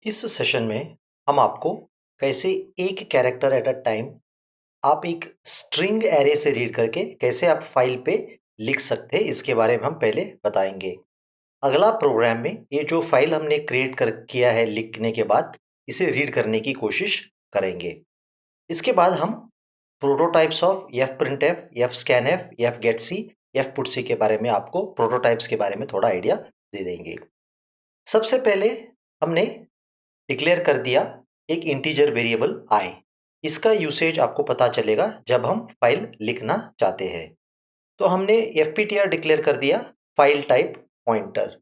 इस सेशन में हम आपको कैसे एक कैरेक्टर एट अ टाइम आप एक स्ट्रिंग एरे से रीड करके कैसे आप फाइल पे लिख सकते हैं इसके बारे में हम पहले बताएंगे। अगला प्रोग्राम में ये जो फाइल हमने क्रिएट कर किया है लिखने के बाद इसे रीड करने की कोशिश करेंगे। इसके बाद हम prototypes of fprintf, fscanf, fgetc, fputc के बारे में आपको प्रोटोटाइप्स के बारे में थोड़ा आइडिया दे देंगे। सबसे पहले हमने डिक्लेयर कर दिया एक इंटीजर वेरिएबल आई। इसका यूसेज आपको पता चलेगा जब हम फाइल लिखना चाहते हैं। तो हमने fptr डिक्लेयर कर दिया फाइल टाइप पॉइंटर।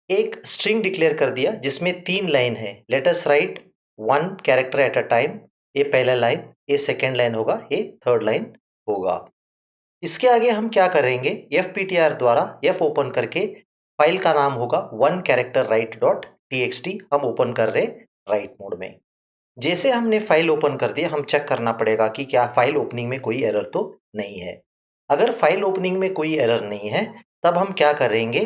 एक स्ट्रिंग डिक्लेयर कर दिया जिसमें 3 लाइन है। Let us right 1 character at a time. ये पहला लाइन, ये सेकेंड लाइन होगा, ये थर्ड लाइन होगा। इसके आगे हम क्या करेंगे, fptr द्वारा f ओपन करके फाइल का नाम होगा 1 कैरेक्टर राइट डॉट txt। हम ओपन कर रहे राइट मोड में। जैसे हमने फाइल ओपन कर दिया, हम चेक करना पड़ेगा कि क्या फाइल ओपनिंग में कोई एरर तो नहीं है। अगर फाइल ओपनिंग में कोई एरर नहीं है तब हम क्या करेंगे,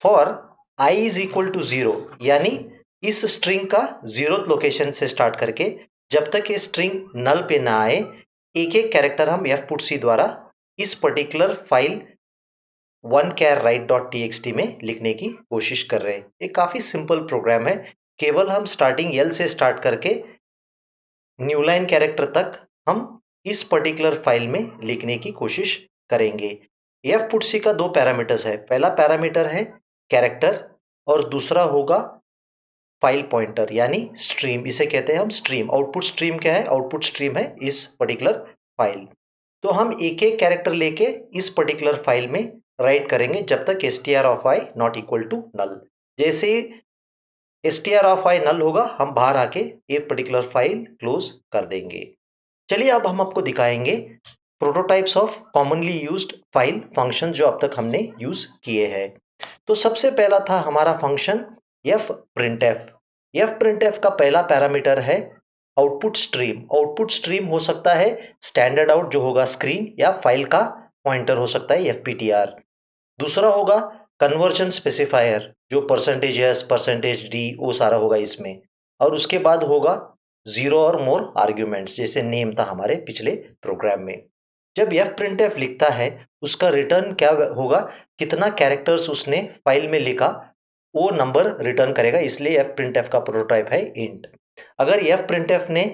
for i is equal to 0, यानी इस स्ट्रिंग का 0th लोकेशन से स्टार्ट करके जब तक ये स्ट्रिंग नल पे ना आए एक एक कैरेक्टर हम एफ पुट सी द्वारा इस पर्टिकुलर फाइल 1 कैर राइट डॉट टी में लिखने की कोशिश कर रहे हैं। ये काफी सिंपल प्रोग्राम है। केवल हम स्टार्टिंग एल से स्टार्ट करके न्यू लाइन कैरेक्टर तक हम इस पर्टिकुलर फाइल में लिखने की कोशिश करेंगे। एफ पुट सी का 2 पैरामीटर्स है। पहला पैरामीटर है कैरेक्टर और दूसरा होगा फाइल पॉइंटर यानी स्ट्रीम। इसे कहते हैं हम स्ट्रीम। आउटपुट स्ट्रीम क्या है, आउटपुट स्ट्रीम है इस पर्टिकुलर फाइल। तो हम एक एक कैरेक्टर लेके इस पर्टिकुलर फाइल में राइट करेंगे जब तक str of i not equal to null. जैसे str ऑफ i नल होगा हम बाहर आके ये पर्टिकुलर फाइल क्लोज कर देंगे। चलिए अब हम आपको दिखाएंगे prototypes of commonly used file function जो अब तक हमने यूज किए हैं। तो सबसे पहला था हमारा function F print F. F print F का पहला पैरामीटर है आउटपुट स्ट्रीम। आउटपुट स्ट्रीम हो सकता है स्टैंडर्ड आउट जो होगा स्क्रीन, या फाइल का पॉइंटर हो सकता है fptr। दूसरा होगा कन्वर्जन स्पेसिफायर जो परसेंटेज एस, परसेंटेज डी, वो सारा होगा इसमें। और उसके बाद होगा 0 और मोर आर्ग्यूमेंट्स जैसे नेम था हमारे पिछले प्रोग्राम में। जब एफ प्रिंट एफ लिखता है उसका रिटर्न क्या होगा, कितना कैरेक्टर्स उसने फाइल में लिखा वो नंबर रिटर्न करेगा, इसलिए एफ प्रिंट एफ का प्रोटोटाइप है इंट। अगर एफ प्रिंट एफ ने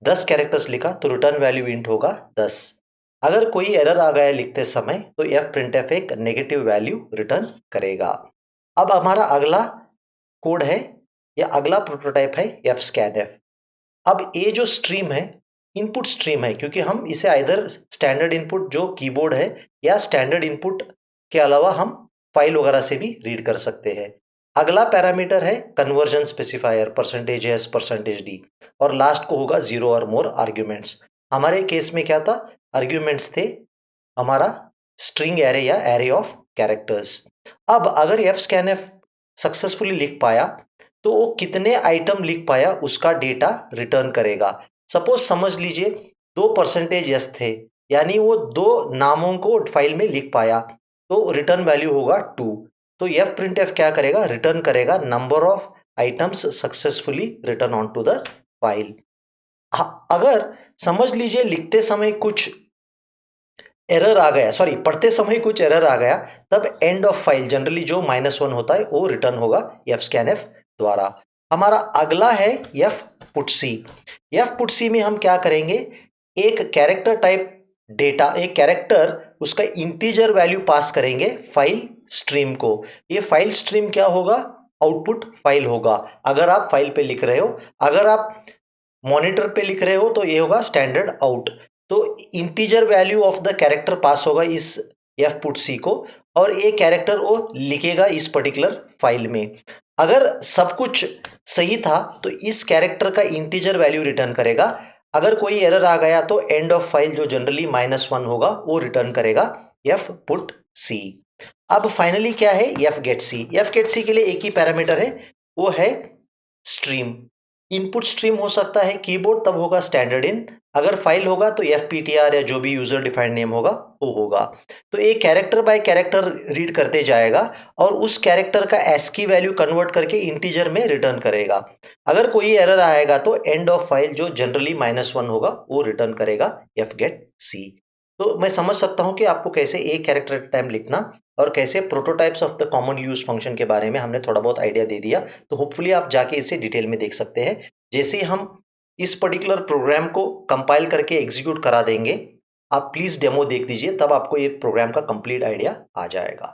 10 कैरेक्टर्स लिखा तो रिटर्न वैल्यू इंट होगा 10। अगर कोई एरर आ गया लिखते समय तो एफ प्रिंट एफ एक नेगेटिव वैल्यू रिटर्न करेगा। अब हमारा अगला कोड है या अगला प्रोटोटाइप है एफ स्कैन एफ। अब ये जो स्ट्रीम है इनपुट स्ट्रीम है, क्योंकि हम इसे आइदर स्टैंडर्ड इनपुट जो कीबोर्ड है या स्टैंडर्ड इनपुट के अलावा हम फाइल वगैरह से भी रीड कर सकते हैं। अगला पैरामीटर है conversion specifier percentage S, percentage D, और लास्ट को होगा 0 और मोर आर्ग्यूमेंट्स। हमारे केस में क्या था, आर्ग्यूमेंट्स थे हमारा स्ट्रिंग एरे या एरे ऑफ कैरेक्टर्स। अब अगर एफ स्कैन एफ सक्सेसफुली लिख पाया तो वो कितने आइटम लिख पाया उसका डेटा रिटर्न करेगा। सपोज समझ लीजिए 2 परसेंटेज एस थे, यानी वो 2 नामों को फाइल में लिख पाया तो रिटर्न वैल्यू होगा 2। तो एफ प्रिंट एफ क्या करेगा, रिटर्न करेगा number of items successfully return on to the file. अगर समझ लीजिए लिखते समय कुछ एरर आ गया, सॉरी पढ़ते समय कुछ एरर आ गया, तब एंड ऑफ फाइल जनरली जो -1 होता है वो रिटर्न होगा एफ स्कैन एफ द्वारा। हमारा अगला है एफ पुट सी। एफ पुट सी में हम क्या करेंगे, एक कैरेक्टर टाइप डेटा, एक कैरेक्टर उसका इंटीजर वैल्यू पास करेंगे फाइल स्ट्रीम को। ये फाइल स्ट्रीम क्या होगा, आउटपुट फाइल होगा। अगर आप फाइल पे लिख रहे हो, अगर आप मॉनिटर पे लिख रहे हो तो ये होगा स्टैंडर्ड आउट। तो integer value of the character pass होगा इस एफ पुट सी को, और ये कैरेक्टर वो लिखेगा इस पर्टिकुलर फाइल में। अगर सब कुछ सही था तो इस कैरेक्टर का इंटीजर वैल्यू रिटर्न करेगा। अगर कोई एरर आ गया तो एंड ऑफ फाइल जो जनरली -1 होगा वो रिटर्न करेगा एफ पुट सी। अब फाइनली क्या है, एफ गेट सी। एफ गेट सी के लिए एक ही पैरामीटर है, वो है स्ट्रीम। इनपुट स्ट्रीम हो सकता है कीबोर्ड, तब होगा स्टैंडर्ड इन। अगर फाइल होगा तो एफपीटीआर या जो भी यूजर डिफाइंड नेम होगा वो होगा। तो एक कैरेक्टर बाय कैरेक्टर रीड करते जाएगा और उस कैरेक्टर का एस्की वैल्यू कन्वर्ट करके इंटीजर में रिटर्न करेगा। अगर कोई एरर आएगा तो एंड ऑफ फाइल जो जनरली -1 होगा वो रिटर्न करेगा एफ गेट सी। तो मैं समझ सकता हूं कि आपको कैसे एक कैरेक्टर एट टाइम लिखना और कैसे prototypes of the common use function के बारे में हमने थोड़ा बहुत आइडिया दे दिया। तो होपफुली आप जाके इसे डिटेल में देख सकते हैं। जैसे ही हम इस पर्टिकुलर प्रोग्राम को कंपाइल करके एग्जीक्यूट करा देंगे, आप प्लीज डेमो देख लीजिए, तब आपको ये प्रोग्राम का कंप्लीट आइडिया आ जाएगा।